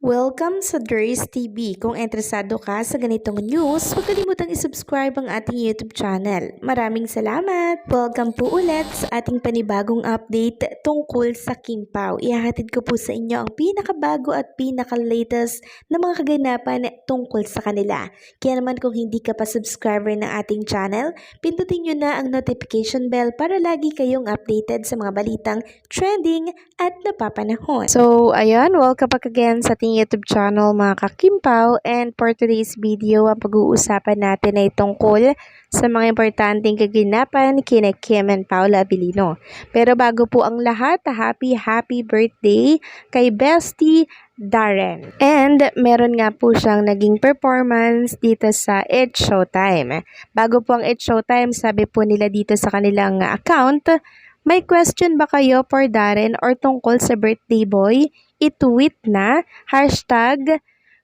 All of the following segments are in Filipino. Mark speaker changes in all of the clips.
Speaker 1: Welcome sa Durs TV. Kung interesado ka sa ganitong news, huwag kalimutang isubscribe ang ating YouTube channel. Maraming salamat! Welcome po ulit sa ating panibagong update tungkol sa Kim Pao. Ihahatid ko po sa inyo ang pinakabago at pinaka-latest na mga kaganapan tungkol sa kanila. Kaya naman kung hindi ka pa subscriber ng ating channel, pindutin nyo na ang notification bell para lagi kayong updated sa mga balitang trending at napapanahon. So, ayan, welcome back again sa ating YouTube channel mga ka-Kim Pao, and for today's video ang pag-uusapan natin ay tungkol sa mga importanteng kaganapan kina Kim and Paula Abilino. Pero bago po ang lahat, happy birthday kay Bestie Darren. And meron nga po siyang naging performance dito sa It's Showtime. Bago po ang It's Showtime, sabi po nila dito sa kanilang account, may question ba kayo for Darren or tungkol sa birthday boy? I-tweet na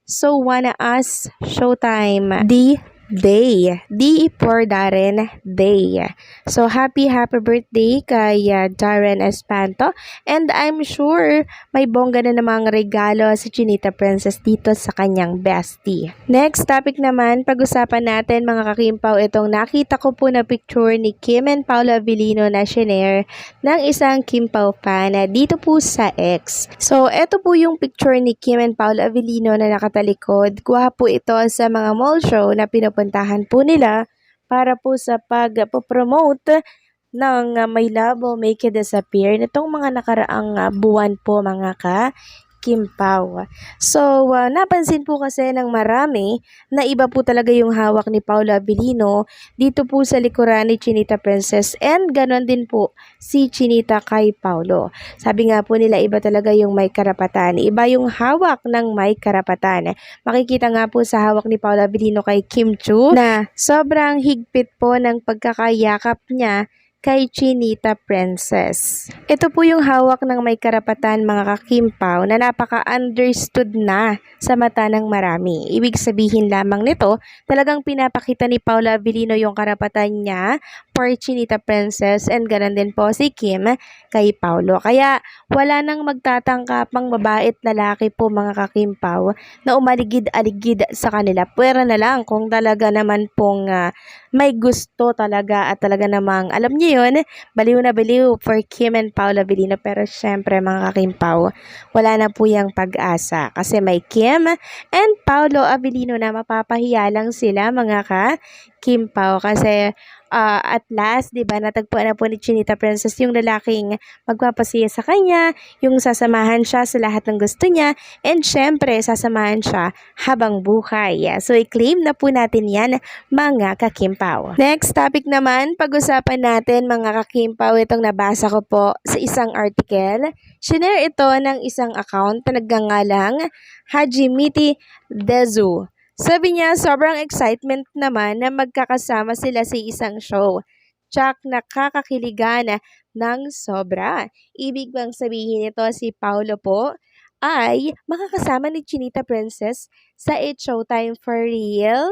Speaker 1: #so wanna us Showtime day. D for Darren Day. So happy birthday kay Darren Espanto, and I'm sure may bongga na namang regalo si Chinita Princess dito sa kanyang bestie. Next topic naman, pag-usapan natin mga ka-Kim Pao, itong nakita ko po na picture ni Kim and Paula Abilino na shinare ng isang Kim Pao fan dito po sa X. So eto po yung picture ni Kim and Paula Abilino na nakatalikod. Kuha po ito sa mga mall show na pinupuntahan po nila para po sa pag-promote ng My Love Will Make You Disappear nitong mga nakaraang buwan po mga Kim Pao. So, napansin po kasi ng marami na iba po talaga yung hawak ni Paula Abilino dito po sa likuran ni Chinita Princess, and ganon din po si Chinita kay Paulo. Sabi nga po nila iba talaga yung may karapatan, iba yung hawak ng may karapatan. Makikita nga po sa hawak ni Paula Abilino kay Kim Chu na sobrang higpit po ng pagkakayakap niya kay Chinita Princess. Ito po yung hawak ng may karapatan mga ka-Kim Pao na napaka-understood na sa mata ng marami. Ibig sabihin lamang nito, talagang pinapakita ni Paula Abilino yung karapatan niya for Chinita Princess, and ganun din po si Kim kay Paulo. Kaya wala nang magtatangka pang babae at lalaki po mga ka-Kim Pao na umaligid-aligid sa kanila. Pwera na lang kung talaga naman pong may gusto talaga at talaga namang alam niyo yun, baliw na baliw for Kim and Paula Abilino. Pero syempre mga ka-Kim Pao, wala na po yung pag-asa kasi may Kim and Paulo Abilino na mapapahiya lang sila mga ka-Kim Pao kasi at last, di ba, natagpuan na po ni Chinita Princess yung lalaking magpapasiya sa kanya, yung sasamahan siya sa lahat ng gusto niya, and syempre, sasamahan siya habang buhay. So, i-claim na po natin yan, mga ka-Kim Pao. Next topic naman, pag-usapan natin, mga ka-Kim Pao, itong nabasa ko po sa isang article. Shinare ito ng isang account na nagngangalang Hajimiti Dezu. Sabi niya, sobrang excitement naman na magkakasama sila sa isang show. Tsak, nakakakiligan ng sobra. Ibig bang sabihin nito si Paulo po ay makakasama ni Chinita Princess sa It's Showtime for real?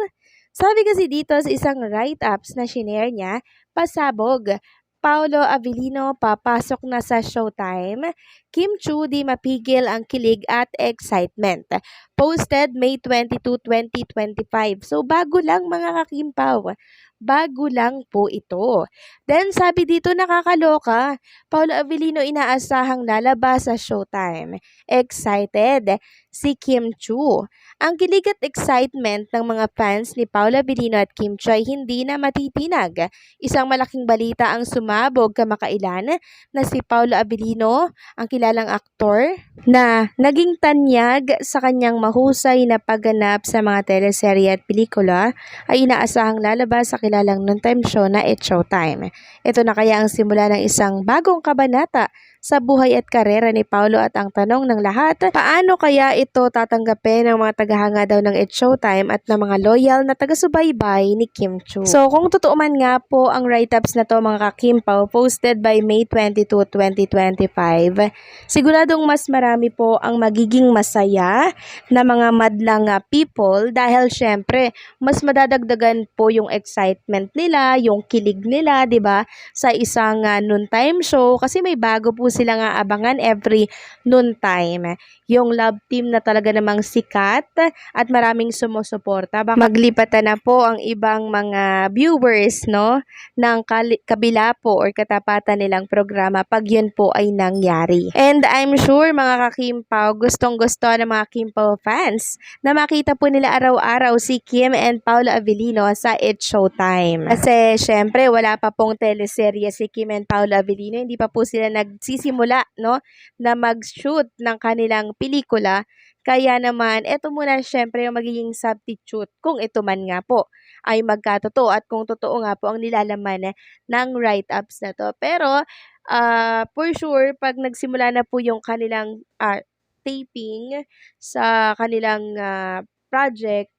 Speaker 1: Sabi kasi dito sa isang write-ups na shinare niya, pasabog. Paulo Abilino papasok na sa Showtime. Kim Chu di mapigil ang kilig at excitement. Posted May 22, 2025. So bago lang mga ka-Kim Pao. Bago lang po ito. Then sabi dito nakakaloka. Paulo Abilino inaasahang lalabas sa Showtime. Excited si Kim Chu. Ang kilig at excitement ng mga fans ni Paula Abilino at Kim Chu ay hindi na matitinag. Isang malaking balita ang sumabog kamakailan na si Paula Abilino, ang kilalang aktor, na naging tanyag sa kanyang mahusay na pagganap sa mga teleserye at pelikula, ay inaasahang lalabas sa kilalang noontime show na It's Showtime. Ito na kaya ang simula ng isang bagong kabanata sa buhay at karera ni Paulo, at ang tanong ng lahat, paano kaya ito tatanggapin ng mga tagahanga daw ng It's Showtime at ng mga loyal na taga-subaybay ni Kim Chu. So kung totoo man nga po ang write-ups na to mga ka-Kim Pao, posted by May 22, 2025, siguradong mas marami po ang magiging masaya na mga madlang people dahil syempre mas madadagdagan po yung excitement nila, yung kilig nila, 'di ba, sa isang noontime show kasi may bago po silang abangan every noontime. yung love team na talaga namang sikat at maraming sumusuporta. Baka maglipatan na po ang ibang mga viewers, no, ng kabila po or katapatan nilang programa pag yun po ay nangyari. And I'm sure mga kakimpaw, gustong-gusto ng mga Kimpaw fans na makita po nila araw-araw si Kim and Paolo Avellino sa It's Showtime. Kasi syempre wala pa pong teleserye si Kim and Paolo Avellino, hindi pa po sila nagsisimula, no, na mag-shoot ng kanilang pelikula. Kaya naman, ito muna syempre yung magiging substitute kung ito man nga po ay magkatotoo at kung totoo nga po ang nilalaman ng write-ups na to. Pero, for sure, pag nagsimula na po yung kanilang taping sa kanilang project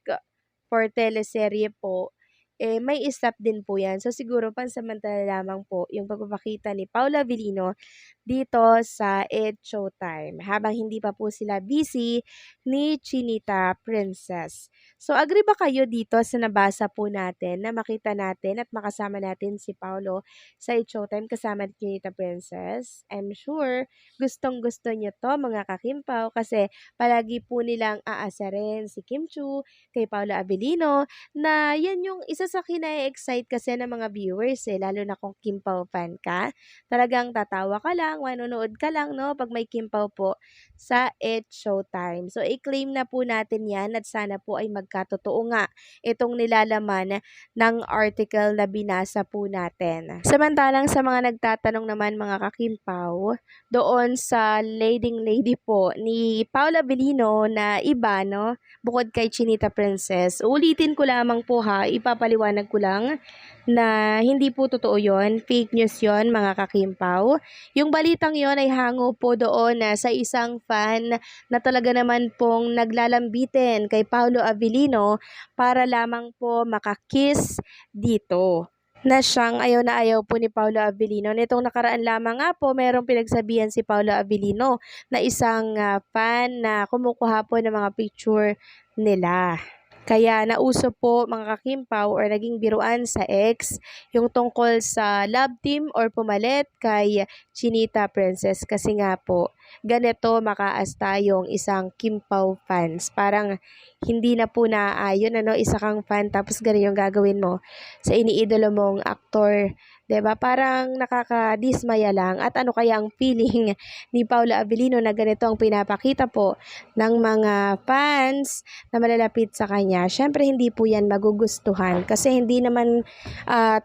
Speaker 1: for teleserye po, may stop din po yan. So, siguro pansamantala lamang po yung pagpapakita ni Paula Avellino dito sa It's Showtime habang hindi pa po sila busy ni Chinita Princess. So, agree ba kayo dito sa nabasa po natin na makita natin at makasama natin si Paolo sa It's Showtime kasama ni Chinita Princess? I'm sure gustong-gusto niyo to mga kakimpaw kasi palagi po nilang aasarin si Kim Chu kay Paolo Avellino na yan yung isa sa kina-excite kasi ng mga viewers lalo na kung Kimpaw fan ka. Talagang tatawa ka lang, manonood ka lang, no, pag may Kimpaw po sa It's Showtime. So, i-claim na po natin yan at sana po ay magkatotoo nga itong nilalaman ng article na binasa po natin. Samantalang sa mga nagtatanong naman mga kakimpaw, doon sa leading lady po ni Paula Avellino na iba, no, bukod kay Chinita Princess, ulitin ko lamang po ha, ipapaliwanag ko lang na hindi po totoo yon, fake news yon mga kakimpaw. Yung balitang yon ay hango po doon sa isang fan na talaga naman pong naglalambitin kay Paolo Avellino para lamang po makakiss dito na siyang ayaw na ayaw po ni Paolo Avellino. Nitong nakaraan lamang nga po, mayroong pinagsabihan si Paolo Avellino na isang fan na kumukuha po ng mga picture nila. Kaya nauso po mga kakimpaw or naging biruan sa ex yung tungkol sa love team or pumalit kay Chinita Princess kasi nga po ganito makaasta yung isang Kimpaw fans. Parang hindi na po naaayon, ano, isa kang fan tapos ganun yung gagawin mo sa iniidolo mong aktor. 'Di ba? Parang nakakadismaya lang at ano kaya ang feeling ni Paula Avellino na ganito ang pinapakita po ng mga fans na malalapit sa kanya. Syempre hindi po yan magugustuhan kasi hindi naman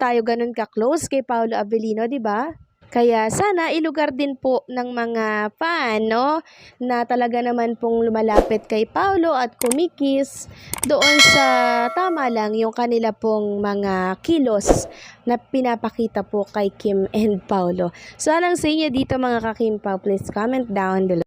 Speaker 1: tayo ganun ka-close kay Paula Avellino, 'di ba? Kaya sana ilugar din po ng mga fan, no, na talaga naman pong lumalapit kay Paolo at kumikis doon sa tama lang yung kanila pong mga kilos na pinapakita po kay Kim and Paolo. So, alang sa inyo dito mga kakimpaw, please comment down below.